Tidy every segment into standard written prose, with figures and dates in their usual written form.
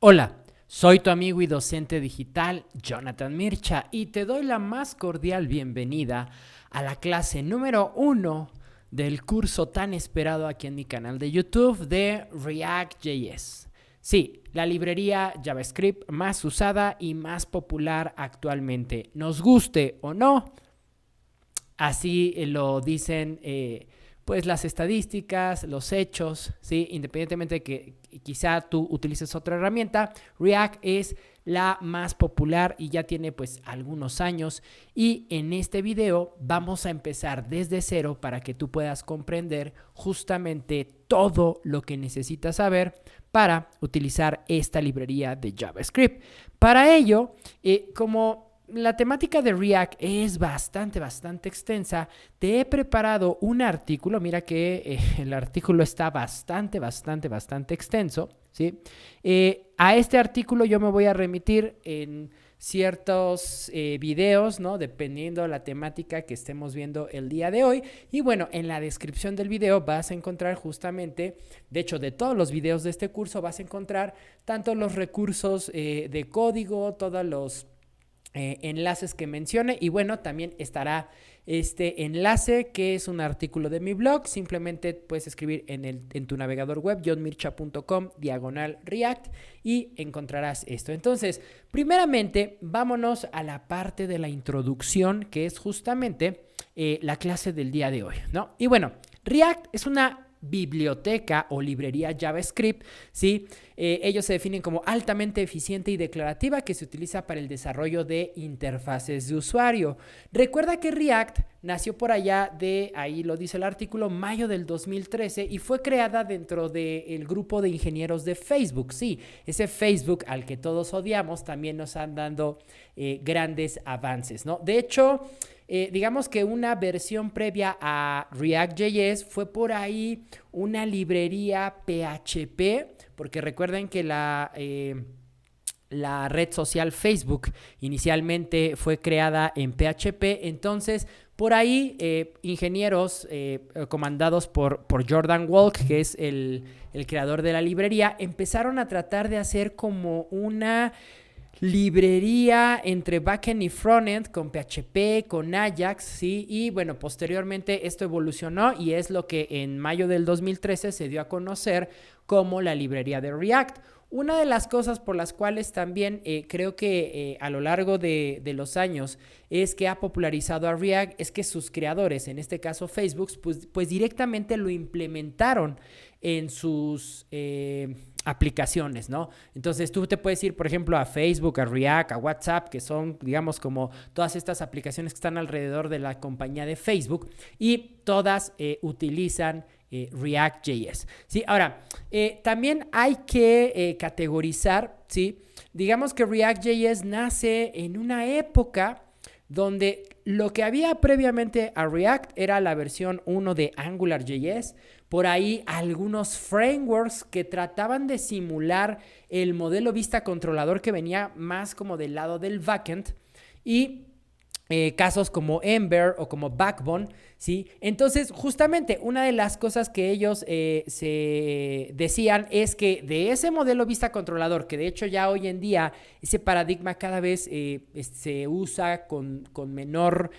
Hola, soy tu amigo y docente digital Jonathan Mircha y te doy la más cordial bienvenida a la clase número 1 del curso tan esperado aquí en mi canal de YouTube de React.js. Sí, la librería JavaScript más usada y más popular actualmente. Nos guste o no, así lo dicen pues las estadísticas, los hechos, ¿sí? Independientemente de que quizá tú utilices otra herramienta, React es la más popular y ya tiene pues algunos años, y en este video vamos a empezar desde cero para que tú puedas comprender justamente todo lo que necesitas saber para utilizar esta librería de JavaScript. Para ello, como la temática de React es bastante extensa, te he preparado un artículo. Mira que el artículo está bastante extenso, ¿sí? A este artículo yo me voy a remitir en ciertos videos, ¿no? Dependiendo de la temática que estemos viendo el día de hoy. Y bueno, en la descripción del video vas a encontrar justamente, de hecho, de todos los videos de este curso vas a encontrar tanto los recursos de código, todos los enlaces que mencione, y bueno, también estará este enlace que es un artículo de mi blog. Simplemente puedes escribir en tu navegador web johnmircha.com/React y encontrarás esto. Entonces, primeramente, vámonos a la parte de la introducción, que es justamente la clase del día de hoy, ¿no? Y bueno, React es una biblioteca o librería JavaScript, ¿sí? Ellos se definen como altamente eficiente y declarativa, que se utiliza para el desarrollo de interfaces de usuario. Recuerda que React nació por allá de, ahí lo dice el artículo, mayo del 2013, y fue creada dentro del grupo de ingenieros de Facebook. Sí, ese Facebook al que todos odiamos también nos han dado grandes avances, ¿no? De hecho, digamos que una versión previa a React.js fue por ahí una librería PHP, porque recuerden que la red social Facebook inicialmente fue creada en PHP. Entonces, por ahí ingenieros comandados por Jordan Walk, que es el creador de la librería, empezaron a tratar de hacer como una librería entre backend y frontend con PHP, con Ajax, ¿sí? Y bueno, posteriormente esto evolucionó y es lo que en mayo del 2013 se dio a conocer como la librería de React. Una de las cosas por las cuales también creo que a lo largo de los años es que ha popularizado a React es que sus creadores, en este caso Facebook, pues directamente lo implementaron en sus aplicaciones, ¿no? Entonces tú te puedes ir, por ejemplo, a Facebook, a React, a WhatsApp, que son, digamos, como todas estas aplicaciones que están alrededor de la compañía de Facebook, y todas utilizan React.js, ¿sí? Ahora, también hay que categorizar, ¿sí? Digamos que React.js nace en una época donde lo que había previamente a React era la versión 1 de AngularJS, por ahí algunos frameworks que trataban de simular el modelo vista controlador que venía más como del lado del backend, y casos como Ember o como Backbone, ¿sí? Entonces, justamente una de las cosas que ellos se decían es que de ese modelo vista controlador, que de hecho ya hoy en día ese paradigma cada vez se usa con menor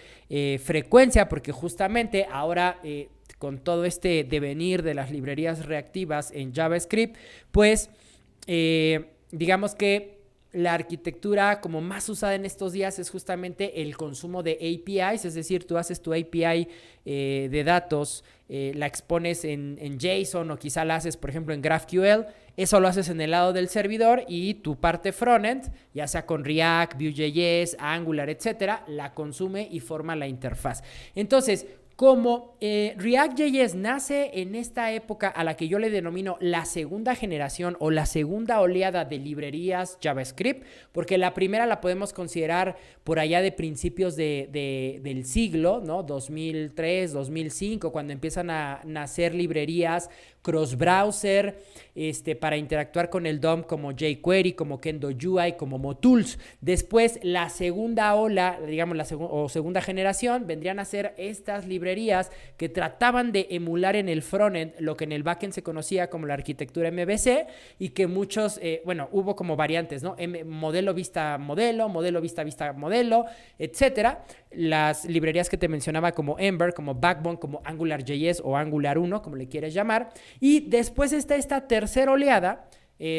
frecuencia, porque justamente ahora con todo este devenir de las librerías reactivas en JavaScript, pues digamos que la arquitectura como más usada en estos días es justamente el consumo de APIs, es decir, tú haces tu API de datos, la expones en JSON, o quizá la haces, por ejemplo, en GraphQL. Eso lo haces en el lado del servidor, y tu parte frontend, ya sea con React, Vue.js, Angular, etcétera, la consume y forma la interfaz. Entonces, como React.js nace en esta época a la que yo le denomino la segunda generación o la segunda oleada de librerías JavaScript, porque la primera la podemos considerar por allá de principios del siglo, ¿no? 2003, 2005, cuando empiezan a nacer librerías cross-browser, para interactuar con el DOM como jQuery, como Kendo UI, como Motools. Después, la segunda ola, digamos, segunda generación, vendrían a ser estas librerías que trataban de emular en el frontend lo que en el backend se conocía como la arquitectura MVC y que muchos, hubo como variantes, ¿no? Modelo vista modelo, modelo vista vista modelo, etcétera. Las librerías que te mencionaba como Ember, como Backbone, como AngularJS o Angular 1, como le quieres llamar. Y después está esta tercera oleada,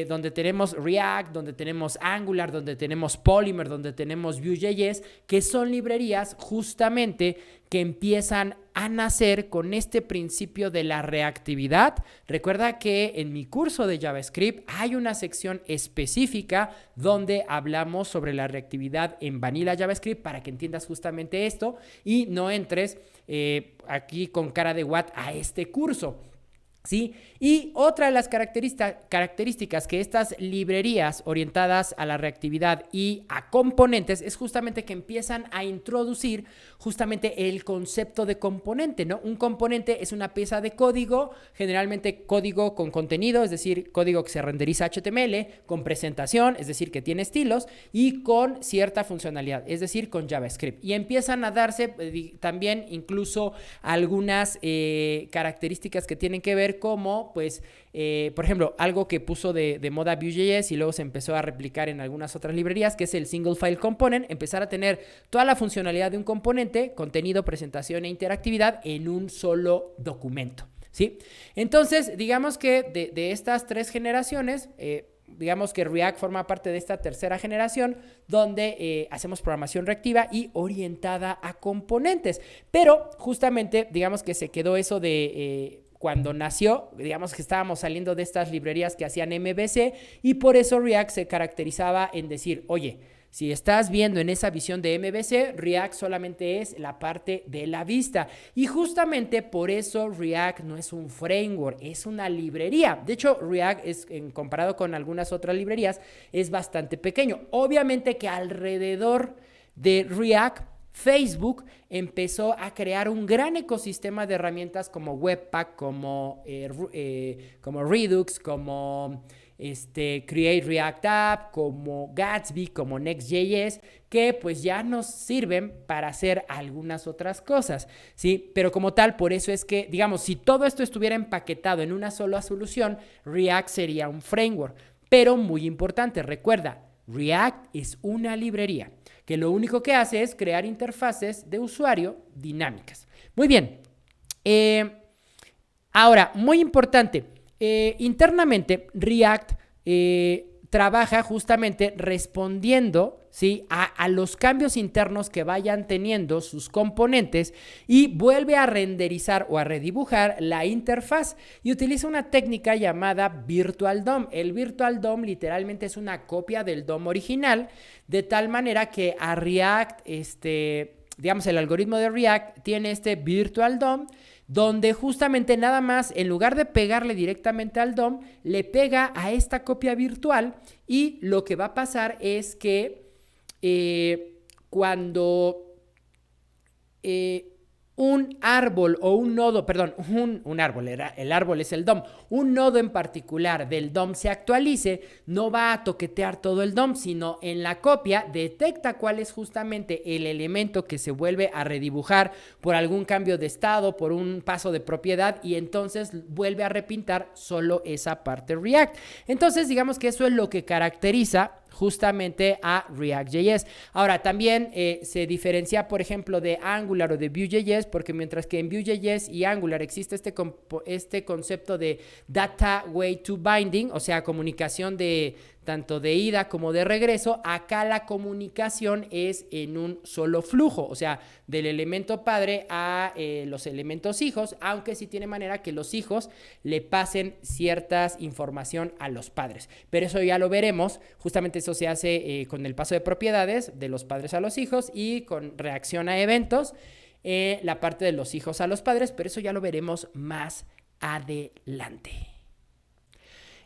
donde tenemos React, donde tenemos Angular, donde tenemos Polymer, donde tenemos Vue.js, que son librerías justamente que empiezan a nacer con este principio de la reactividad. Recuerda que en mi curso de JavaScript hay una sección específica donde hablamos sobre la reactividad en Vanilla JavaScript para que entiendas justamente esto y no entres aquí con cara de what a este curso. ¿Sí? Y otra de las características que estas librerías orientadas a la reactividad y a componentes es justamente que empiezan a introducir justamente el concepto de componente, ¿no? Un componente es una pieza de código, generalmente código con contenido, es decir, código que se renderiza HTML, con presentación, es decir, que tiene estilos, y con cierta funcionalidad, es decir, con JavaScript. Y empiezan a darse también incluso algunas características que tienen que ver como, pues, por ejemplo, algo que puso de moda Vue.js y luego se empezó a replicar en algunas otras librerías, que es el Single File Component, empezar a tener toda la funcionalidad de un componente, contenido, presentación e interactividad en un solo documento, ¿sí? Entonces, digamos que de estas tres generaciones, digamos que React forma parte de esta tercera generación donde hacemos programación reactiva y orientada a componentes. Pero justamente, digamos que se quedó eso de cuando nació, digamos que estábamos saliendo de estas librerías que hacían MVC y por eso React se caracterizaba en decir, oye, si estás viendo en esa visión de MVC, React solamente es la parte de la vista. Y justamente por eso React no es un framework, es una librería. De hecho, React, comparado con algunas otras librerías, es bastante pequeño. Obviamente que alrededor de React, Facebook empezó a crear un gran ecosistema de herramientas como Webpack, como Redux, como Create React App, como Gatsby, como Next.js, que pues ya nos sirven para hacer algunas otras cosas, ¿sí? Pero como tal, por eso es que, digamos, si todo esto estuviera empaquetado en una sola solución, React sería un framework. Pero muy importante, recuerda, React es una librería que lo único que hace es crear interfaces de usuario dinámicas. Muy bien. Ahora, muy importante, internamente React trabaja justamente respondiendo, ¿sí?, a los cambios internos que vayan teniendo sus componentes y vuelve a renderizar o a redibujar la interfaz y utiliza una técnica llamada Virtual DOM. El Virtual DOM literalmente es una copia del DOM original, de tal manera que a React, digamos, el algoritmo de React tiene este Virtual DOM, donde justamente nada más, en lugar de pegarle directamente al DOM, le pega a esta copia virtual y lo que va a pasar es que cuando un árbol o un nodo, perdón, un árbol, el árbol es el DOM, un nodo en particular del DOM se actualice, no va a toquetear todo el DOM, sino en la copia detecta cuál es justamente el elemento que se vuelve a redibujar por algún cambio de estado, por un paso de propiedad y entonces vuelve a repintar solo esa parte React. Entonces, digamos que eso es lo que caracteriza justamente a React.js. Ahora, también se diferencia, por ejemplo, de Angular o de Vue.js, porque mientras que en Vue.js y Angular existe este concepto de Data Way to Binding, o sea, comunicación de tanto de ida como de regreso, acá la comunicación es en un solo flujo, o sea, del elemento padre a los elementos hijos, aunque sí tiene manera que los hijos le pasen ciertas información a los padres. Pero eso ya lo veremos, justamente eso se hace con el paso de propiedades de los padres a los hijos y con reacción a eventos, la parte de los hijos a los padres, pero eso ya lo veremos más adelante.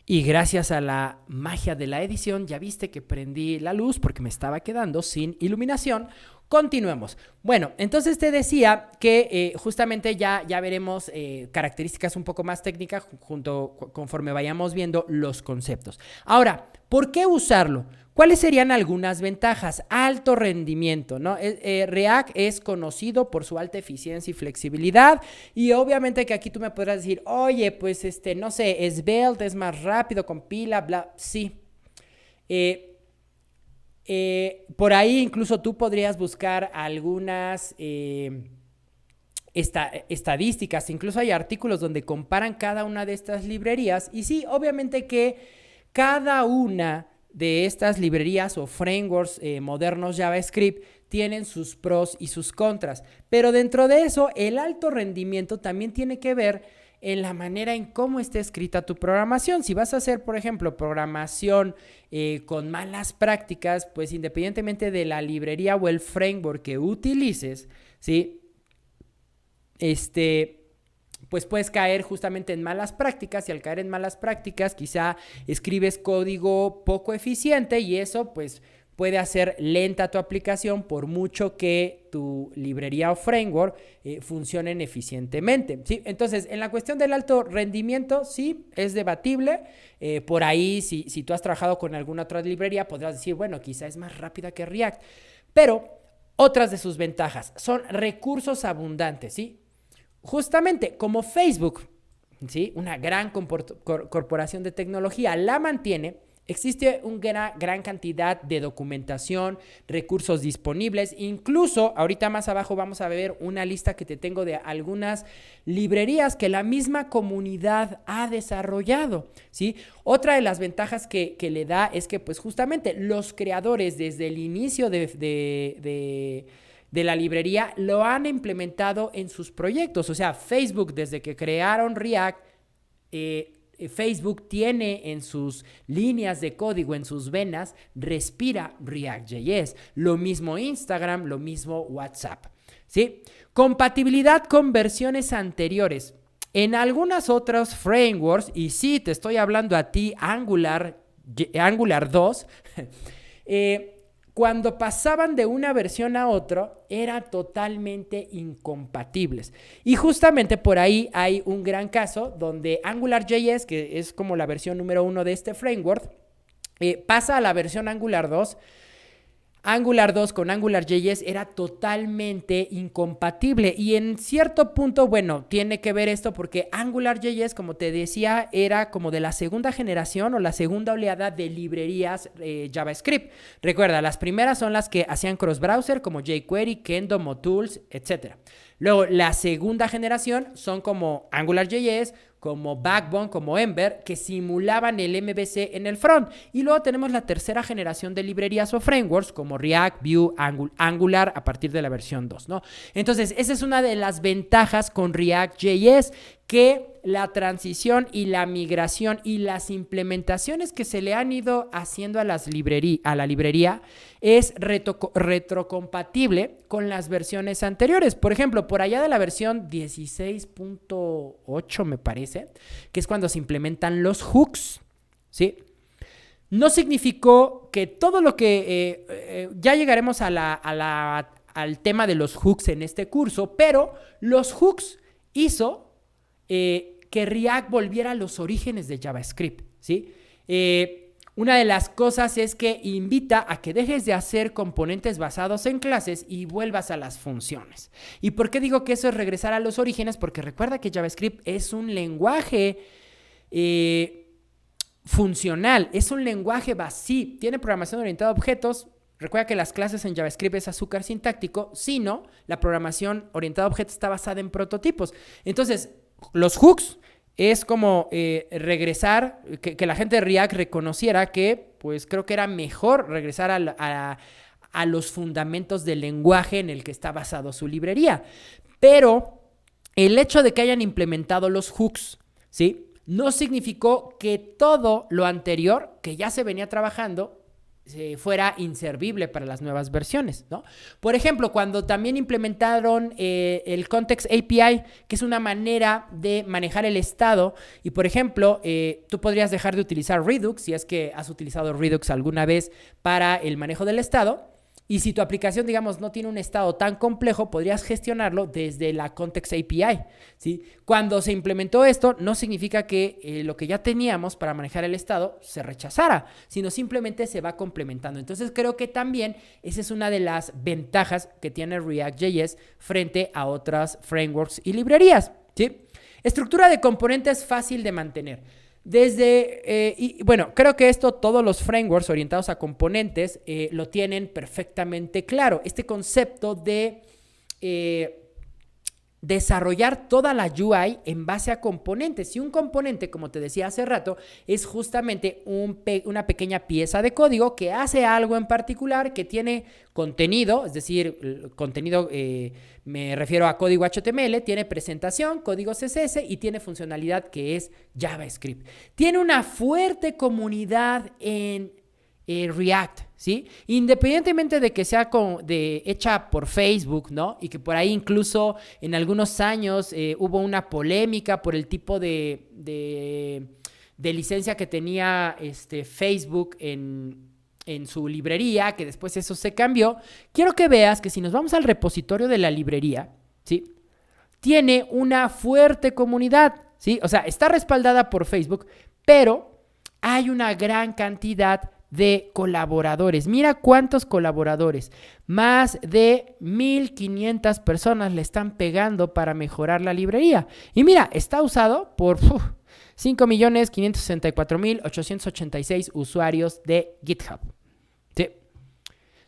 Y gracias a la magia de la edición, ya viste que prendí la luz porque me estaba quedando sin iluminación, continuemos. Bueno, entonces te decía que justamente ya veremos características un poco más técnicas conforme vayamos viendo los conceptos. Ahora, ¿por qué usarlo? ¿Cuáles serían algunas ventajas? Alto rendimiento, ¿no? React es conocido por su alta eficiencia y flexibilidad, y obviamente que aquí tú me podrás decir, oye, pues no sé, Svelte es más rápido, compila, bla, sí. Por ahí incluso tú podrías buscar algunas estadísticas, incluso hay artículos donde comparan cada una de estas librerías, y sí, obviamente que cada una de estas librerías o frameworks modernos JavaScript tienen sus pros y sus contras, pero dentro de eso el alto rendimiento también tiene que ver en la manera en cómo está escrita tu programación. Si vas a hacer, por ejemplo, programación con malas prácticas, pues independientemente de la librería o el framework que utilices, ¿sí? Pues puedes caer justamente en malas prácticas, y al caer en malas prácticas quizá escribes código poco eficiente, y eso pues puede hacer lenta tu aplicación por mucho que tu librería o framework funcionen eficientemente, ¿sí? Entonces, en la cuestión del alto rendimiento, sí, es debatible. Por ahí, si tú has trabajado con alguna otra librería, podrás decir, bueno, quizá es más rápida que React, pero otras de sus ventajas son recursos abundantes, ¿sí? Justamente como Facebook, ¿sí? Una gran corporación de tecnología la mantiene, existe una gran cantidad de documentación, recursos disponibles. Incluso ahorita más abajo vamos a ver una lista que te tengo de algunas librerías que la misma comunidad ha desarrollado, ¿sí? Otra de las ventajas que le da es que pues justamente los creadores desde el inicio de la librería lo han implementado en sus proyectos. O sea, Facebook, desde que crearon React, Facebook tiene en sus líneas de código, en sus venas, respira React.js. Lo mismo Instagram, lo mismo WhatsApp, ¿sí? Compatibilidad con versiones anteriores. En algunas otras frameworks, y sí, te estoy hablando a ti, Angular 2, cuando pasaban de una versión a otra, eran totalmente incompatibles. Y justamente por ahí hay un gran caso donde AngularJS, que es como la versión número 1 de este framework, pasa a la versión Angular 2. Angular 2 con AngularJS era totalmente incompatible, y en cierto punto, bueno, tiene que ver esto porque AngularJS, como te decía, era como de la segunda generación o la segunda oleada de librerías JavaScript. Recuerda, las primeras son las que hacían cross-browser como jQuery, Kendo, Motools, etc. Luego, la segunda generación son como AngularJS, como Backbone, como Ember, que simulaban el MVC en el front. Y luego tenemos la tercera generación de librerías o frameworks como React, Vue, Angular a partir de la versión 2, ¿no? Entonces, esa es una de las ventajas con React.js, que la transición y la migración y las implementaciones que se le han ido haciendo a la librería es retrocompatible con las versiones anteriores. Por ejemplo, por allá de la versión 16.8 me parece, que es cuando se implementan los hooks, ¿sí? No significó que todo lo que... ya llegaremos al tema de los hooks en este curso, pero los hooks hizo que React volviera a los orígenes de JavaScript, ¿sí? Una de las cosas es que invita a que dejes de hacer componentes basados en clases y vuelvas a las funciones. ¿Y por qué digo que eso es regresar a los orígenes? Porque recuerda que JavaScript es un lenguaje funcional, es un lenguaje vacío, tiene programación orientada a objetos. Recuerda que las clases en JavaScript es azúcar sintáctico, sino la programación orientada a objetos está basada en prototipos. Entonces, los hooks es como regresar, que la gente de React reconociera que, pues creo que era mejor regresar a los fundamentos del lenguaje en el que está basado su librería. Pero el hecho de que hayan implementado los hooks, ¿sí?, no significó que todo lo anterior que ya se venía trabajando fuera inservible para las nuevas versiones, ¿no? Por ejemplo, cuando también implementaron el Context API, que es una manera de manejar el estado, y por ejemplo, tú podrías dejar de utilizar Redux, si es que has utilizado Redux alguna vez para el manejo del estado, Y si tu aplicación, digamos, no tiene un estado tan complejo, podrías gestionarlo desde la Context API, ¿sí? Cuando se implementó esto, no significa que lo que ya teníamos para manejar el estado se rechazara, sino simplemente se va complementando. Entonces, creo que también esa es una de las ventajas que tiene React.js frente a otras frameworks y librerías, ¿sí? Estructura de componentes fácil de mantener. Creo que esto todos los frameworks orientados a componentes lo tienen perfectamente claro. Este concepto de desarrollar toda la UI en base a componentes. Y un componente, como te decía hace rato, es justamente una pequeña pieza de código que hace algo en particular, que tiene contenido, es decir, contenido, me refiero a código HTML, tiene presentación, código CSS y tiene funcionalidad que es JavaScript. Tiene una fuerte comunidad en React, ¿sí? Independientemente de que sea hecha por Facebook, ¿no? Y que por ahí incluso en algunos años hubo una polémica por el tipo de licencia que tenía Facebook en su librería, que después eso se cambió. Quiero que veas que si nos vamos al repositorio de la librería, ¿sí? Tiene una fuerte comunidad, ¿sí? O sea, está respaldada por Facebook, pero hay una gran cantidad de colaboradores. Mira cuántos colaboradores. Más de 1,500 personas le están pegando para mejorar la librería. Y mira, está usado por 5,564,886 usuarios de GitHub. ¿Sí?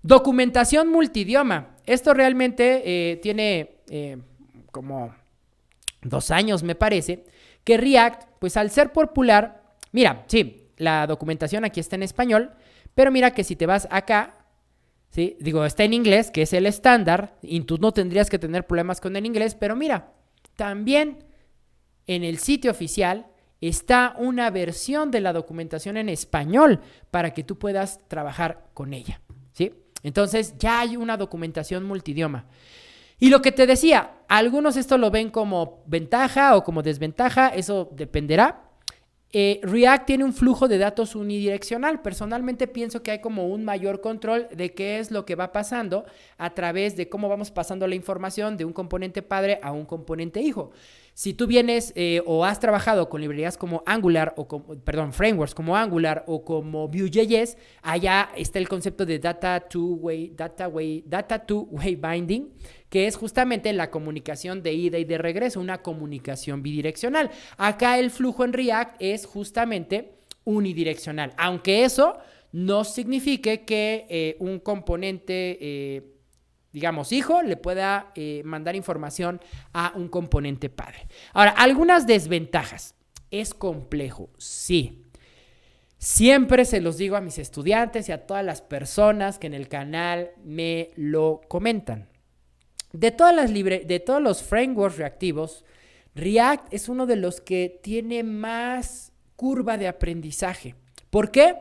Documentación multidioma. Esto realmente tiene como 2 años, me parece, que React, pues al ser popular, mira, sí, la documentación aquí está en español, pero mira que si te vas acá, ¿sí? Digo, está en inglés, que es el estándar, y tú no tendrías que tener problemas con el inglés, pero mira, también en el sitio oficial está una versión de la documentación en español para que tú puedas trabajar con ella, ¿sí? Entonces ya hay una documentación multidioma. Y lo que te decía, algunos esto lo ven como ventaja o como desventaja, eso dependerá. React tiene un flujo de datos unidireccional. Personalmente pienso que hay como un mayor control de qué es lo que va pasando a través de cómo vamos pasando la información de un componente padre a un componente hijo. Si tú vienes o has trabajado con librerías como Angular frameworks como Angular o como Vue.js, allá está el concepto de data two-way binding, que es justamente la comunicación de ida y de regreso, una comunicación bidireccional. Acá el flujo en React es justamente unidireccional, aunque eso no signifique que un componente digamos, hijo, le pueda mandar información a un componente padre. Ahora, algunas desventajas. ¿Es complejo? Sí. Siempre se los digo a mis estudiantes y a todas las personas que en el canal me lo comentan. De todos los frameworks reactivos, React es uno de los que tiene más curva de aprendizaje. ¿Por qué?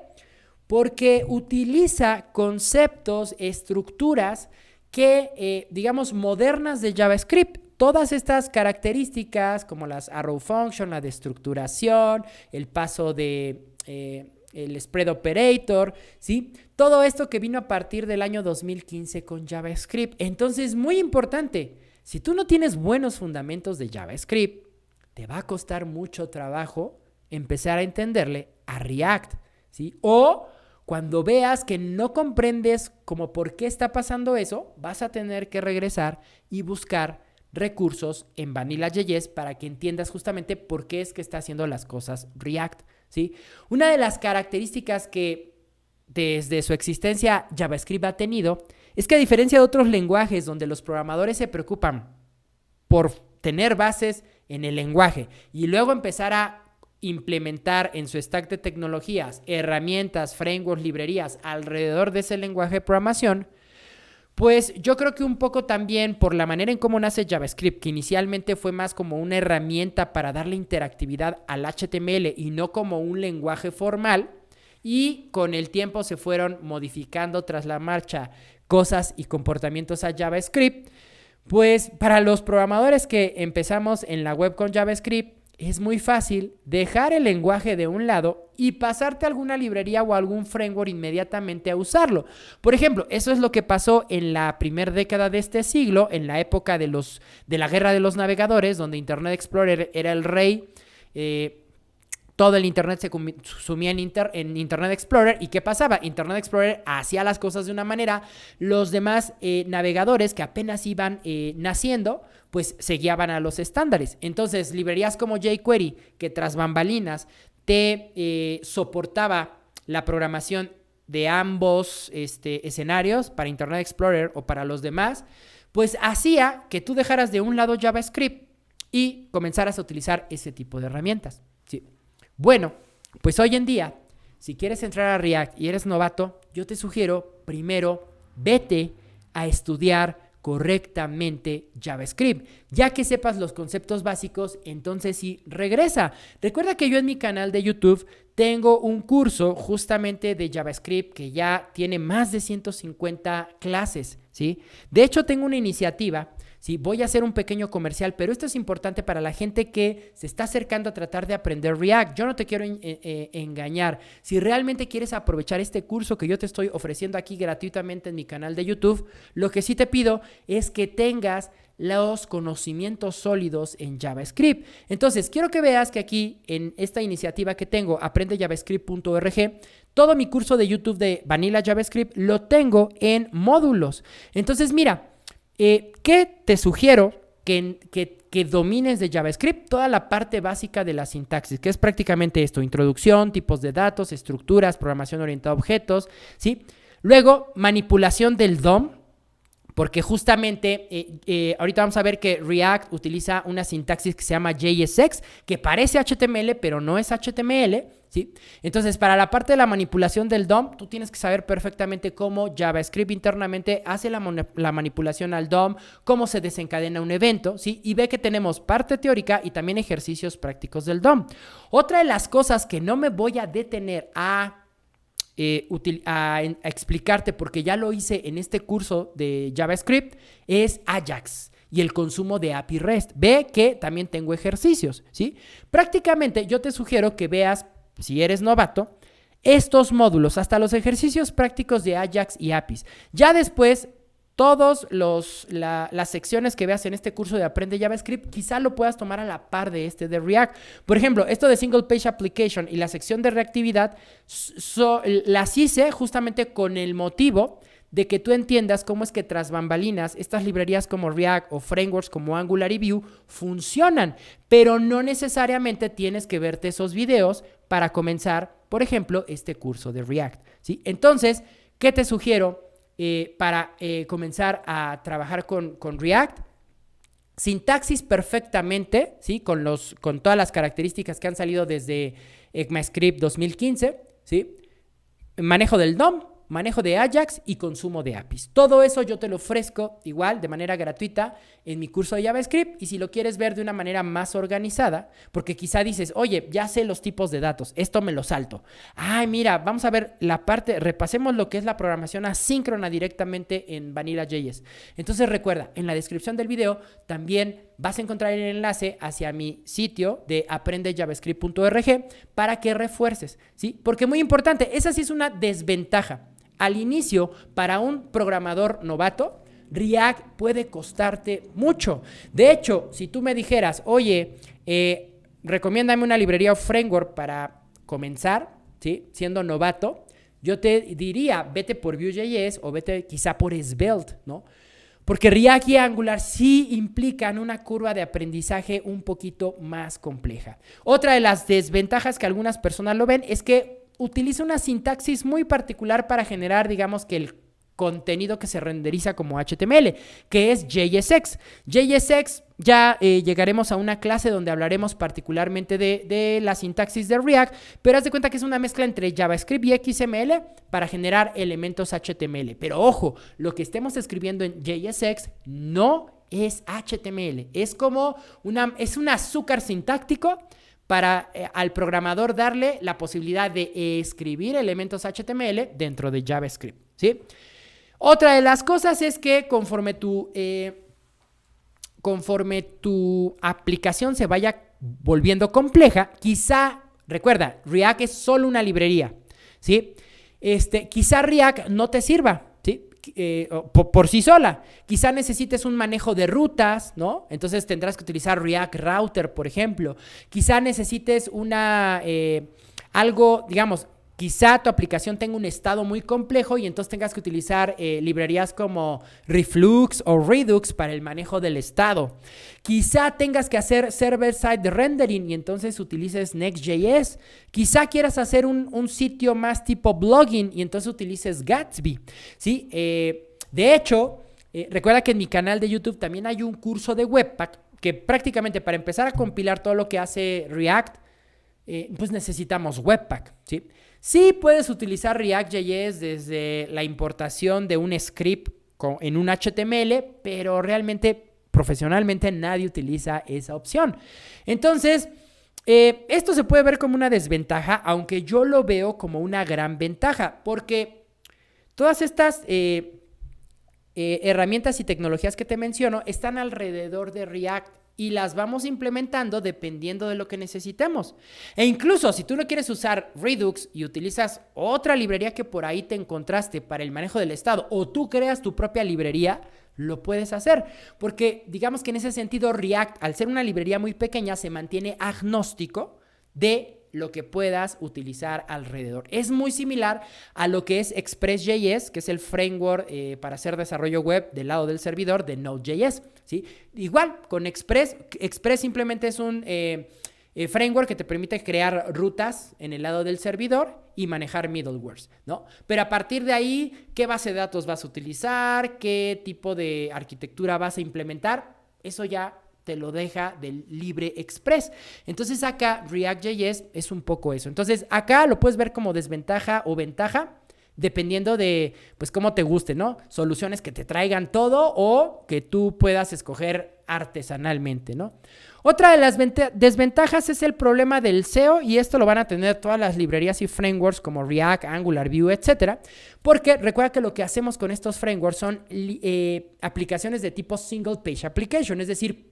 Porque utiliza conceptos, estructuras que, digamos, modernas de JavaScript. Todas estas características, como las arrow function, la destructuración, el paso de el spread operator, ¿sí? Todo esto que vino a partir del año 2015 con JavaScript. Entonces, muy importante, si tú no tienes buenos fundamentos de JavaScript, te va a costar mucho trabajo empezar a entenderle a React, ¿sí? O cuando veas que no comprendes como por qué está pasando eso, vas a tener que regresar y buscar recursos en Vanilla.js para que entiendas justamente por qué es que está haciendo las cosas React, ¿sí? Una de las características que desde su existencia JavaScript ha tenido es que, a diferencia de otros lenguajes donde los programadores se preocupan por tener bases en el lenguaje y luego empezar a implementar en su stack de tecnologías, herramientas, frameworks, librerías alrededor de ese lenguaje de programación, pues yo creo que un poco también por la manera en cómo nace JavaScript, que inicialmente fue más como una herramienta para darle interactividad al HTML y no como un lenguaje formal, y con el tiempo se fueron modificando tras la marcha cosas y comportamientos a JavaScript, pues para los programadores que empezamos en la web con JavaScript, es muy fácil dejar el lenguaje de un lado y pasarte a alguna librería o algún framework inmediatamente a usarlo. Por ejemplo, eso es lo que pasó en la primera década de este siglo, en la época de la guerra de los navegadores, donde Internet Explorer era el rey. Todo el Internet se sumía en Internet Explorer. ¿Y qué pasaba? Internet Explorer hacía las cosas de una manera. Los demás navegadores que apenas iban naciendo, pues se guiaban a los estándares. Entonces, librerías como jQuery, que tras bambalinas te soportaba la programación de ambos escenarios, para Internet Explorer o para los demás, pues hacía que tú dejaras de un lado JavaScript y comenzaras a utilizar ese tipo de herramientas. ¿Sí? Bueno, pues hoy en día, si quieres entrar a React y eres novato, yo te sugiero primero vete a estudiar correctamente JavaScript. Ya que sepas los conceptos básicos, entonces sí, regresa. Recuerda que yo en mi canal de YouTube tengo un curso justamente de JavaScript que ya tiene más de 150 clases, ¿sí? De hecho, tengo una iniciativa. Sí, voy a hacer un pequeño comercial, pero esto es importante para la gente que se está acercando a tratar de aprender React. Yo no te quiero engañar. Si realmente quieres aprovechar este curso que yo te estoy ofreciendo aquí gratuitamente en mi canal de YouTube, lo que sí te pido es que tengas los conocimientos sólidos en JavaScript. Entonces, quiero que veas que aquí en esta iniciativa que tengo, aprendejavascript.org, todo mi curso de YouTube de Vanilla JavaScript lo tengo en módulos. Entonces, mira, ¿qué te sugiero? Que domines de JavaScript toda la parte básica de la sintaxis, que es prácticamente esto: introducción, tipos de datos, estructuras, programación orientada a objetos, ¿sí? Luego, manipulación del DOM, porque justamente ahorita vamos a ver que React utiliza una sintaxis que se llama JSX, que parece HTML, pero no es HTML, ¿sí? Entonces, para la parte de la manipulación del DOM, tú tienes que saber perfectamente cómo JavaScript internamente hace la manipulación al DOM, cómo se desencadena un evento, ¿sí? Y ve que tenemos parte teórica y también ejercicios prácticos del DOM. Otra de las cosas que no me voy a detener a explicarte, porque ya lo hice en este curso de JavaScript, es Ajax y el consumo de API REST. Ve que también tengo ejercicios, ¿sí? Prácticamente yo te sugiero que veas, si eres novato, estos módulos, hasta los ejercicios prácticos de Ajax y APIs. Ya después, todas las secciones que veas en este curso de Aprende JavaScript, quizá lo puedas tomar a la par de de React. Por ejemplo, esto de Single Page Application y la sección de reactividad, las hice justamente con el motivo de que tú entiendas cómo es que tras bambalinas estas librerías como React o frameworks como Angular y Vue funcionan, pero no necesariamente tienes que verte esos videos para comenzar, por ejemplo, este curso de React, ¿sí? Entonces, ¿qué te sugiero para comenzar a trabajar con React? Sintaxis perfectamente, ¿sí? Con todas las características que han salido desde ECMAScript 2015, ¿sí? Manejo del DOM, manejo de Ajax y consumo de APIs. Todo eso yo te lo ofrezco igual de manera gratuita en mi curso de JavaScript, y si lo quieres ver de una manera más organizada, porque quizá dices, oye, ya sé los tipos de datos, esto me lo salto. Ay, mira, vamos a ver repasemos lo que es la programación asíncrona directamente en Vanilla.js. Entonces recuerda, en la descripción del video también vas a encontrar el enlace hacia mi sitio de aprendejavascript.org para que refuerces, ¿sí? Porque muy importante, esa sí es una desventaja. Al inicio, para un programador novato, React puede costarte mucho. De hecho, si tú me dijeras, oye, recomiéndame una librería o framework para comenzar, ¿sí? Siendo novato, yo te diría, vete por Vue.js o vete quizá por Svelte, ¿no? Porque React y Angular sí implican una curva de aprendizaje un poquito más compleja. Otra de las desventajas que algunas personas lo ven es que utiliza una sintaxis muy particular para generar, digamos, que el contenido que se renderiza como HTML, que es JSX. JSX, ya llegaremos a una clase donde hablaremos particularmente de la sintaxis de React, pero haz de cuenta que es una mezcla entre JavaScript y XML para generar elementos HTML. Pero ojo, lo que estemos escribiendo en JSX no es HTML, es como es un azúcar sintáctico para al programador darle la posibilidad de escribir elementos HTML dentro de JavaScript, ¿sí? Otra de las cosas es que conforme tu aplicación se vaya volviendo compleja, quizá, recuerda, React es solo una librería, ¿sí? Quizá React no te sirva, ¿sí? Por sí sola. Quizá necesites un manejo de rutas, ¿no? Entonces tendrás que utilizar React Router, por ejemplo. Quizá necesites algo, digamos, quizá tu aplicación tenga un estado muy complejo y entonces tengas que utilizar librerías como Reflux o Redux para el manejo del estado. Quizá tengas que hacer server-side rendering y entonces utilices Next.js. Quizá quieras hacer un sitio más tipo blogging y entonces utilices Gatsby, ¿sí? De hecho, recuerda que en mi canal de YouTube también hay un curso de Webpack que prácticamente para empezar a compilar todo lo que hace React, pues necesitamos Webpack, ¿sí? Sí puedes utilizar React.js desde la importación de un script en un HTML, pero realmente, profesionalmente, nadie utiliza esa opción. Entonces, esto se puede ver como una desventaja, aunque yo lo veo como una gran ventaja, porque todas estas herramientas y tecnologías que te menciono están alrededor de React y las vamos implementando dependiendo de lo que necesitemos. E incluso si tú no quieres usar Redux y utilizas otra librería que por ahí te encontraste para el manejo del estado o tú creas tu propia librería, lo puedes hacer. Porque digamos que en ese sentido React, al ser una librería muy pequeña, se mantiene agnóstico de lo que puedas utilizar alrededor. Es muy similar a lo que es Express.js, que es el framework para hacer desarrollo web del lado del servidor de Node.js, ¿sí? Igual, con Express simplemente es un framework que te permite crear rutas en el lado del servidor y manejar middlewares, ¿no? Pero a partir de ahí, ¿qué base de datos vas a utilizar? ¿Qué tipo de arquitectura vas a implementar? Eso ya te lo deja del libre express. Entonces acá React.js es un poco eso. Entonces acá lo puedes ver como desventaja o ventaja, dependiendo de pues cómo te guste, ¿no? Soluciones que te traigan todo o que tú puedas escoger artesanalmente, ¿no? Otra de las desventajas es el problema del SEO y esto lo van a tener todas las librerías y frameworks como React, Angular, Vue, etcétera, porque recuerda que lo que hacemos con estos frameworks son aplicaciones de tipo single page application, es decir,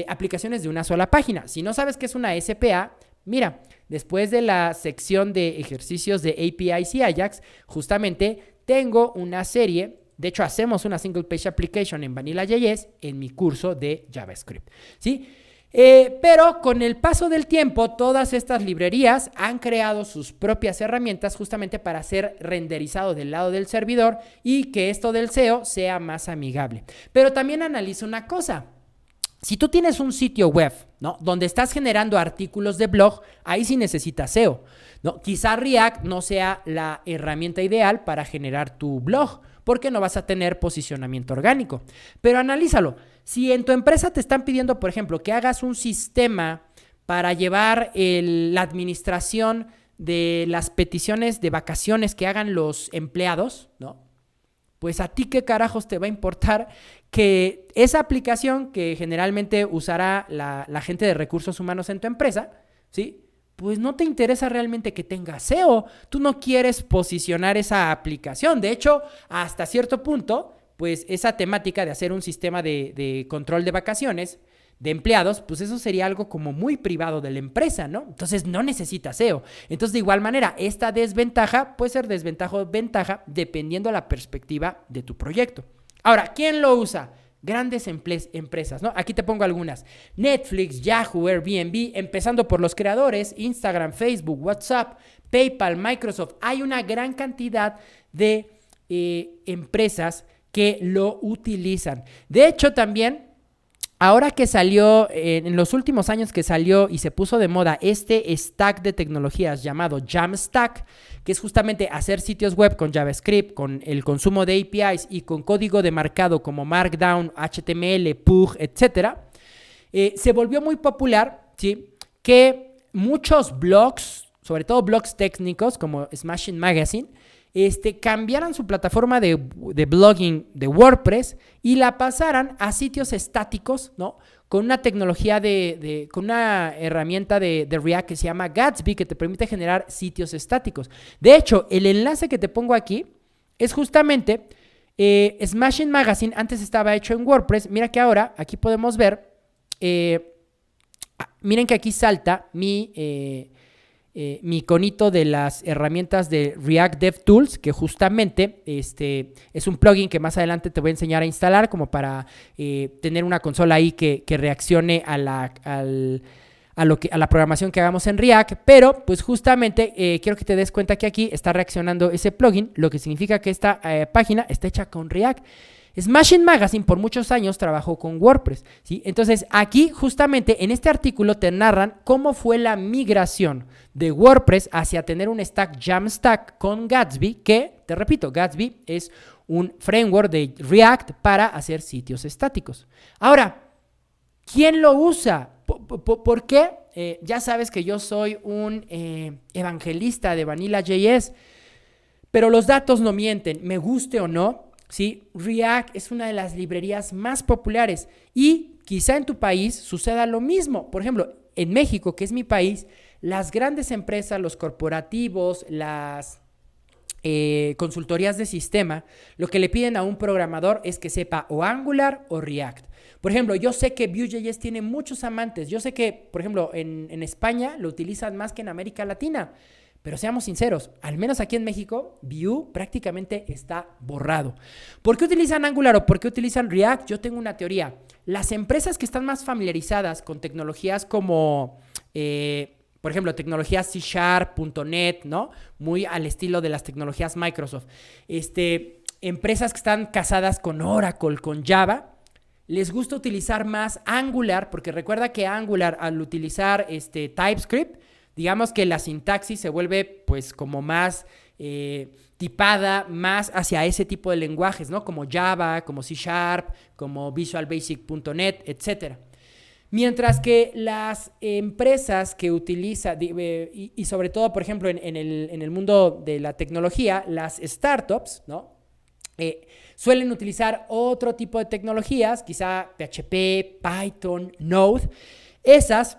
aplicaciones de una sola página. Si no sabes qué es una SPA, mira, después de la sección de ejercicios de APIs y Ajax, justamente tengo una serie. De hecho, hacemos una single page application en Vanilla.js en mi curso de JavaScript, ¿sí? Pero con el paso del tiempo, todas estas librerías han creado sus propias herramientas justamente para ser renderizado del lado del servidor y que esto del SEO sea más amigable. Pero también analiza una cosa. Si tú tienes un sitio web, ¿no?, donde estás generando artículos de blog, ahí sí necesitas SEO, ¿no? Quizá React no sea la herramienta ideal para generar tu blog, porque no vas a tener posicionamiento orgánico. Pero analízalo. Si en tu empresa te están pidiendo, por ejemplo, que hagas un sistema para llevar la administración de las peticiones de vacaciones que hagan los empleados, ¿no?, pues a ti qué carajos te va a importar que esa aplicación que generalmente usará la gente de recursos humanos en tu empresa, ¿sí?, pues no te interesa realmente que tenga SEO. Tú no quieres posicionar esa aplicación. De hecho, hasta cierto punto, pues esa temática de hacer un sistema de control de vacaciones de empleados, pues eso sería algo como muy privado de la empresa, ¿no? Entonces no necesita SEO. Entonces, de igual manera, esta desventaja puede ser desventaja o ventaja dependiendo de la perspectiva de tu proyecto. Ahora, ¿quién lo usa? Grandes empresas, ¿no? Aquí te pongo algunas. Netflix, Yahoo, Airbnb, empezando por los creadores, Instagram, Facebook, WhatsApp, PayPal, Microsoft. Hay una gran cantidad de empresas que lo utilizan. De hecho, también, ahora que salió, en los últimos años que salió y se puso de moda este stack de tecnologías llamado Jamstack, que es justamente hacer sitios web con JavaScript, con el consumo de APIs y con código de marcado como Markdown, HTML, Pug, etcétera, se volvió muy popular, ¿sí?, que muchos blogs, sobre todo blogs técnicos como Smashing Magazine, cambiaran su plataforma de blogging de WordPress y la pasaran a sitios estáticos, ¿no?, con una tecnología con una herramienta de React que se llama Gatsby, que te permite generar sitios estáticos. De hecho, el enlace que te pongo aquí es justamente Smashing Magazine. Antes estaba hecho en WordPress. Mira que ahora aquí podemos ver miren que aquí salta mi iconito de las herramientas de React DevTools, que justamente es un plugin que más adelante te voy a enseñar a instalar como para tener una consola ahí que reaccione a la programación que hagamos en React, pero pues justamente quiero que te des cuenta que aquí está reaccionando ese plugin, lo que significa que esta página está hecha con React. Smashing Magazine por muchos años trabajó con WordPress, ¿sí? Entonces aquí justamente en este artículo te narran cómo fue la migración de WordPress hacia tener un stack Jamstack con Gatsby, que, te repito, Gatsby es un framework de React para hacer sitios estáticos. Ahora, ¿quién lo usa? ¿Por qué? Ya sabes que yo soy un evangelista de Vanilla.js, pero los datos no mienten, me guste o no. ¿Sí? React es una de las librerías más populares y quizá en tu país suceda lo mismo. Por ejemplo, en México, que es mi país, las grandes empresas, los corporativos, las consultorías de sistema, lo que le piden a un programador es que sepa o Angular o React. Por ejemplo, yo sé que Vue.js tiene muchos amantes. Yo sé que, por ejemplo, en España lo utilizan más que en América Latina. Pero seamos sinceros, al menos aquí en México, Vue prácticamente está borrado. ¿Por qué utilizan Angular o por qué utilizan React? Yo tengo una teoría. Las empresas que están más familiarizadas con tecnologías como, por ejemplo, tecnologías C#, .NET, ¿no? Muy al estilo de las tecnologías Microsoft. Empresas que están casadas con Oracle, con Java, les gusta utilizar más Angular, porque recuerda que Angular, al utilizar TypeScript, digamos que la sintaxis se vuelve pues como más tipada, más hacia ese tipo de lenguajes, ¿no? Como Java, como C#, como Visual Basic.NET, etc. Mientras que las empresas que utilizan, y sobre todo, por ejemplo, en el mundo de la tecnología, las startups, ¿no? Suelen utilizar otro tipo de tecnologías, quizá PHP, Python, Node. Esas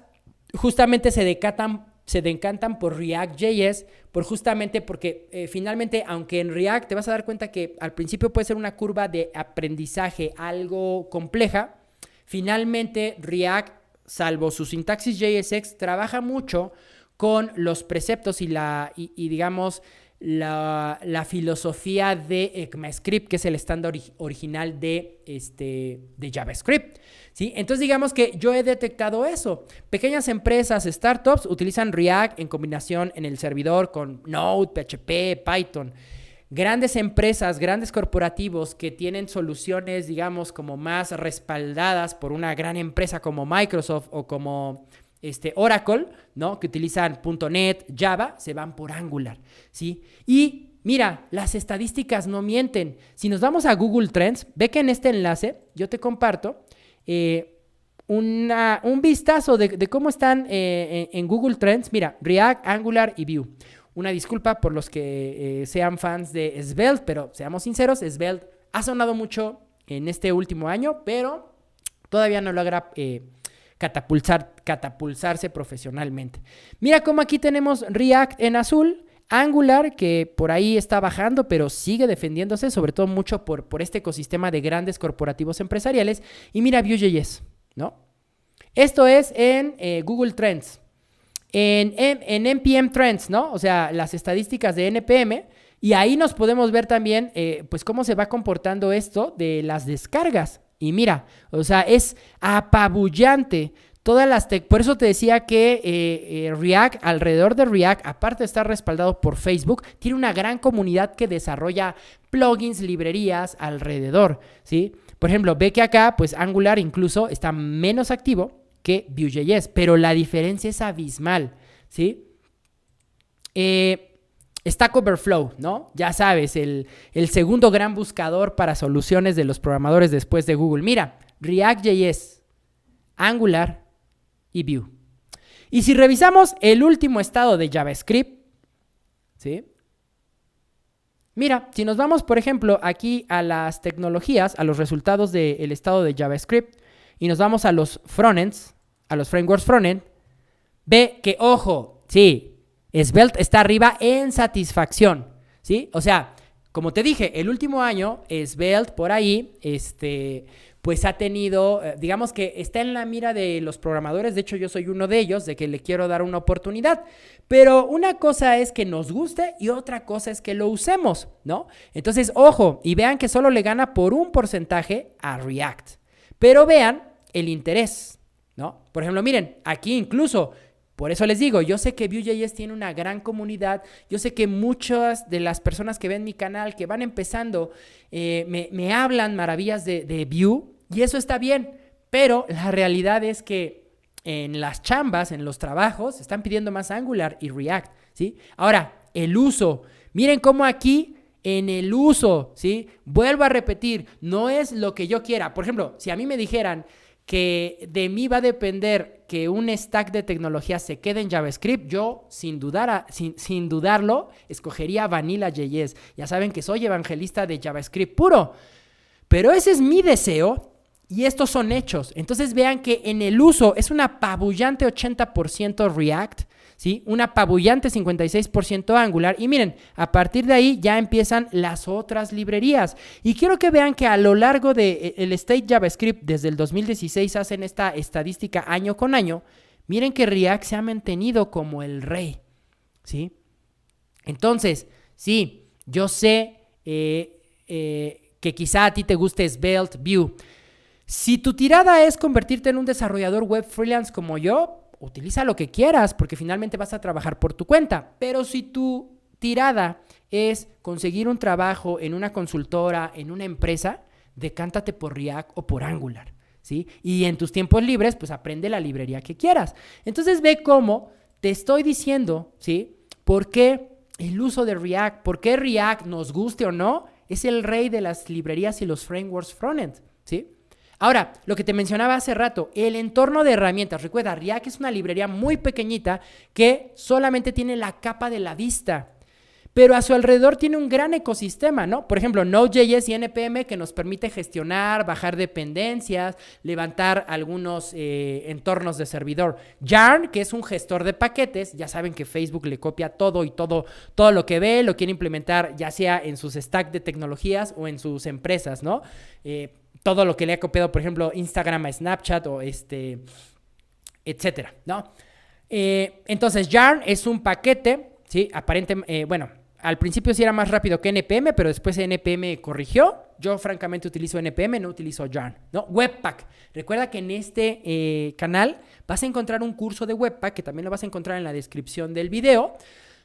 justamente se decantan por React.js, porque finalmente, aunque en React te vas a dar cuenta que al principio puede ser una curva de aprendizaje algo compleja, finalmente React, salvo su sintaxis JSX, trabaja mucho con los preceptos y digamos la filosofía de ECMAScript, que es el estándar original de JavaScript, ¿sí? Entonces digamos que yo he detectado eso. Pequeñas empresas, startups, utilizan React en combinación en el servidor con Node, PHP, Python. Grandes empresas, grandes corporativos que tienen soluciones, digamos, como más respaldadas por una gran empresa como Microsoft o como Oracle, ¿no? Que utilizan .NET, Java, se van por Angular, ¿sí? Y mira, las estadísticas no mienten. Si nos vamos a Google Trends, ve que en este enlace yo te comparto un vistazo de cómo están en Google Trends. Mira, React, Angular y Vue. Una disculpa por los que sean fans de Svelte, pero seamos sinceros, Svelte ha sonado mucho en este último año, pero todavía no logra catapultarse profesionalmente. Mira cómo aquí tenemos React en azul, Angular, que por ahí está bajando, pero sigue defendiéndose, sobre todo mucho por este ecosistema de grandes corporativos empresariales. Y mira Vue.js, ¿no? Esto es en Google Trends. En NPM Trends, ¿no? O sea, las estadísticas de NPM. Y ahí nos podemos ver también, pues, cómo se va comportando esto de las descargas. Y mira, o sea, es apabullante. Por eso te decía que React, alrededor de React, aparte de estar respaldado por Facebook, tiene una gran comunidad que desarrolla plugins, librerías alrededor, ¿sí? Por ejemplo, ve que acá, pues Angular incluso está menos activo que Vue.js, pero la diferencia es abismal, ¿sí? Stack Overflow, ¿no? Ya sabes, el segundo gran buscador para soluciones de los programadores después de Google. Mira, React.js, Angular y Vue. Y si revisamos el último estado de JavaScript, ¿sí? Mira, si nos vamos, por ejemplo, aquí a las tecnologías, a los resultados del estado de JavaScript, y nos vamos a los frontends, a los frameworks frontend, ve que, ojo, sí, Svelte está arriba en satisfacción, ¿sí? O sea, como te dije, el último año, Svelte por ahí, pues ha tenido, digamos que está en la mira de los programadores. De hecho, yo soy uno de ellos, de que le quiero dar una oportunidad. Pero una cosa es que nos guste y otra cosa es que lo usemos, ¿no? Entonces, ojo, y vean que solo le gana por un porcentaje a React. Pero vean el interés, ¿no? Por ejemplo, miren, aquí incluso, por eso les digo, yo sé que Vue.js tiene una gran comunidad, yo sé que muchas de las personas que ven mi canal, que van empezando, me hablan maravillas de Vue, y eso está bien, pero la realidad es que en las chambas, en los trabajos, están pidiendo más Angular y React, ¿sí? Ahora, el uso, miren cómo aquí en el uso, ¿sí? Vuelvo a repetir, no es lo que yo quiera. Por ejemplo, si a mí me dijeran que de mí va a depender que un stack de tecnología se quede en JavaScript, yo sin dudarlo escogería Vanilla.js. Ya saben que soy evangelista de JavaScript puro, pero ese es mi deseo y estos son hechos. Entonces vean que en el uso es un apabullante 80% React, ¿sí? Un apabullante 56% Angular. Y miren, a partir de ahí ya empiezan las otras librerías. Y quiero que vean que a lo largo del State JavaScript, desde el 2016 hacen esta estadística año con año. Miren que React se ha mantenido como el rey, ¿sí? Entonces, sí, yo sé que quizá a ti te guste Svelte, Vue. Si tu tirada es convertirte en un desarrollador web freelance como yo, utiliza lo que quieras porque finalmente vas a trabajar por tu cuenta. Pero si tu tirada es conseguir un trabajo en una consultora, en una empresa, decántate por React o por Angular, ¿sí? Y en tus tiempos libres, pues aprende la librería que quieras. Entonces ve cómo te estoy diciendo, ¿sí? ¿Por qué el uso de React? ¿Por qué React, nos guste o no, es el rey de las librerías y los frameworks frontend, ¿sí? Ahora, lo que te mencionaba hace rato, el entorno de herramientas. Recuerda, React es una librería muy pequeñita que solamente tiene la capa de la vista, pero a su alrededor tiene un gran ecosistema, ¿no? Por ejemplo, Node.js y NPM que nos permite gestionar, bajar dependencias, levantar algunos entornos de servidor. Yarn, que es un gestor de paquetes. Ya saben que Facebook le copia todo y todo lo que ve, lo quiere implementar ya sea en sus stacks de tecnologías o en sus empresas, ¿no? Todo lo que le ha copiado, por ejemplo, Instagram a Snapchat o etcétera, ¿no? Entonces, Yarn es un paquete, ¿sí? Aparentemente, bueno, al principio sí era más rápido que NPM, pero después NPM corrigió. Yo, francamente, utilizo NPM, no utilizo Yarn, ¿no? Webpack. Recuerda que en este canal vas a encontrar un curso de Webpack, que también lo vas a encontrar en la descripción del video,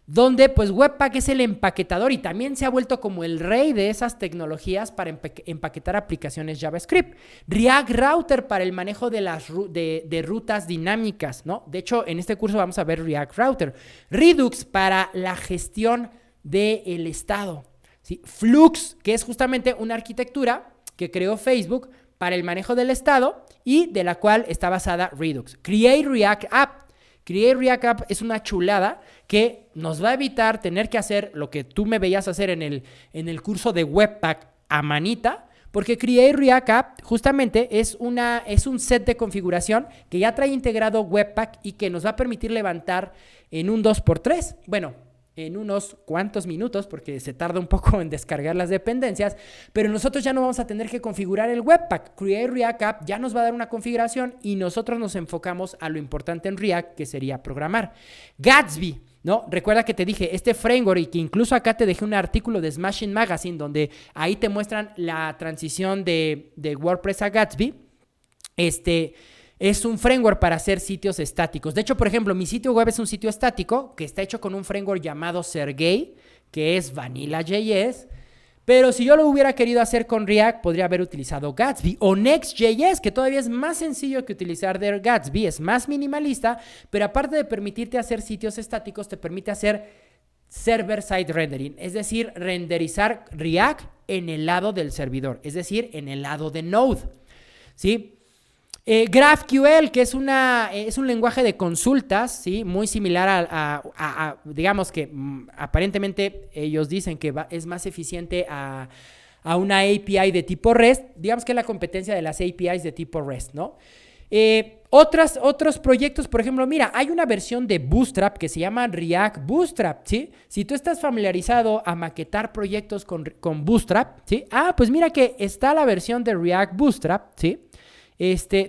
donde pues Webpack es el empaquetador y también se ha vuelto como el rey de esas tecnologías para empaquetar aplicaciones JavaScript. React Router para el manejo de rutas dinámicas, ¿no? De hecho, en este curso vamos a ver React Router. Redux para la gestión del estado, ¿sí? Flux, que es justamente una arquitectura que creó Facebook para el manejo del estado y de la cual está basada Redux. Create React App. Create React App es una chulada que nos va a evitar tener que hacer lo que tú me veías hacer en el curso de Webpack a manita, porque Create React App justamente es un set de configuración que ya trae integrado Webpack y que nos va a permitir levantar en un 2x3, bueno, en unos cuantos minutos, porque se tarda un poco en descargar las dependencias, pero nosotros ya no vamos a tener que configurar el Webpack. Create React App ya nos va a dar una configuración y nosotros nos enfocamos a lo importante en React, que sería programar. Gatsby, ¿no? Recuerda que te dije este framework y que incluso acá te dejé un artículo de Smashing Magazine donde ahí te muestran la transición de WordPress a Gatsby. Es un framework para hacer sitios estáticos. De hecho, por ejemplo, mi sitio web es un sitio estático que está hecho con un framework llamado Sergey, que es Vanilla.js. Pero si yo lo hubiera querido hacer con React, podría haber utilizado Gatsby o Next.js, que todavía es más sencillo que utilizar Gatsby, es más minimalista, pero aparte de permitirte hacer sitios estáticos, te permite hacer server-side rendering, es decir, renderizar React en el lado del servidor, es decir, en el lado de Node, ¿sí? GraphQL, que es un lenguaje de consultas, ¿sí? Muy similar a digamos que aparentemente ellos dicen que es más eficiente a una API de tipo REST, digamos que es la competencia de las APIs de tipo REST, ¿no? Otros proyectos, por ejemplo, mira, hay una versión de Bootstrap que se llama React Bootstrap, ¿sí? Si tú estás familiarizado a maquetar proyectos con Bootstrap, ¿sí? Pues mira que está la versión de React Bootstrap, ¿sí?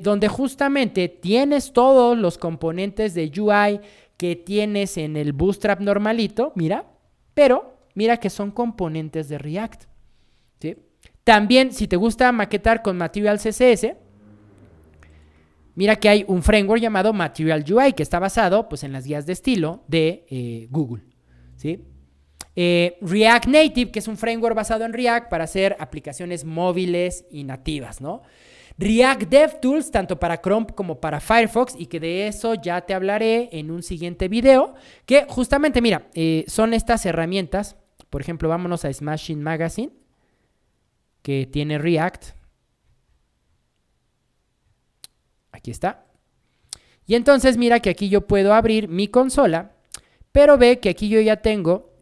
Donde justamente tienes todos los componentes de UI que tienes en el Bootstrap normalito, mira, pero mira que son componentes de React, ¿sí? También, si te gusta maquetar con Material CSS, mira que hay un framework llamado Material UI que está basado pues, en las guías de estilo de Google, ¿sí? React Native, que es un framework basado en React para hacer aplicaciones móviles y nativas, ¿no? React DevTools, tanto para Chrome como para Firefox, y que de eso ya te hablaré en un siguiente video, que justamente, mira, son estas herramientas. Por ejemplo, vámonos a Smashing Magazine, que tiene React. Aquí está. Y entonces mira que aquí yo puedo abrir mi consola, pero ve que aquí yo ya tengo,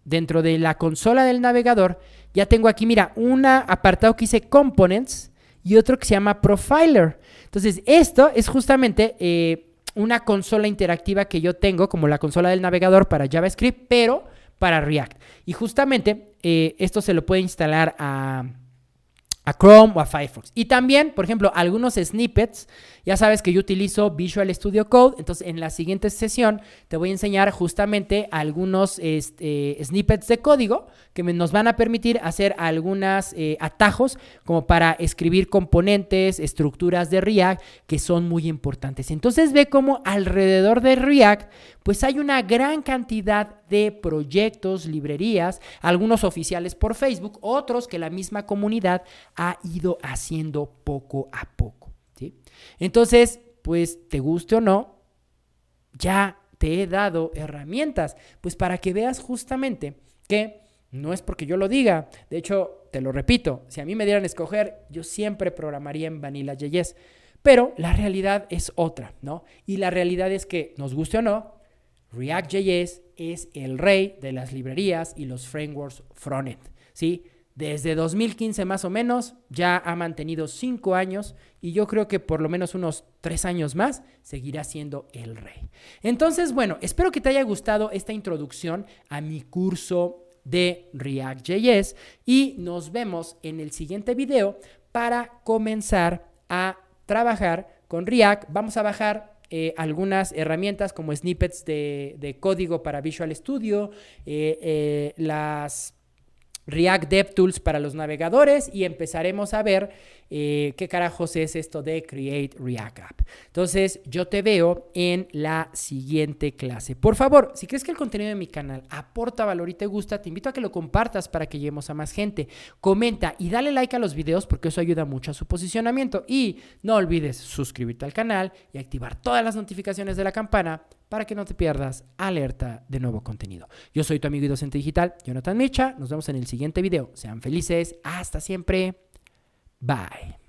dentro de la consola del navegador, ya tengo aquí, mira, un apartado que dice Components y otro que se llama Profiler. Entonces, esto es justamente una consola interactiva que yo tengo, como la consola del navegador para JavaScript, pero para React. Y justamente esto se lo puede instalar a Chrome o a Firefox. Y también, por ejemplo, algunos snippets. Ya sabes que yo utilizo Visual Studio Code. Entonces, en la siguiente sesión te voy a enseñar justamente algunos snippets de código que nos van a permitir hacer algunos atajos como para escribir componentes, estructuras de React que son muy importantes. Entonces, ve cómo alrededor de React pues hay una gran cantidad de proyectos, librerías, algunos oficiales por Facebook, otros que la misma comunidad ha ido haciendo poco a poco, ¿sí? Entonces, pues te guste o no, ya te he dado herramientas, pues para que veas justamente que no es porque yo lo diga. De hecho, te lo repito, si a mí me dieran a escoger, yo siempre programaría en Vanilla.js, pero la realidad es otra, ¿no? Y la realidad es que, nos guste o no, React.js es el rey de las librerías y los frameworks frontend, ¿sí? Desde 2015 más o menos, ya ha mantenido 5 años y yo creo que por lo menos unos 3 años más seguirá siendo el rey. Entonces, bueno, espero que te haya gustado esta introducción a mi curso de React.js y nos vemos en el siguiente video para comenzar a trabajar con React. Vamos a bajar algunas herramientas como snippets de código para Visual Studio, las React DevTools para los navegadores y empezaremos a ver qué carajos es esto de Create React App. Entonces, yo te veo en la siguiente clase. Por favor, si crees que el contenido de mi canal aporta valor y te gusta, te invito a que lo compartas para que lleguemos a más gente. Comenta y dale like a los videos porque eso ayuda mucho a su posicionamiento. Y no olvides suscribirte al canal y activar todas las notificaciones de la campana para que no te pierdas alerta de nuevo contenido. Yo soy tu amigo y docente digital, Jonathan Micha. Nos vemos en el siguiente video. Sean felices. Hasta siempre. Bye.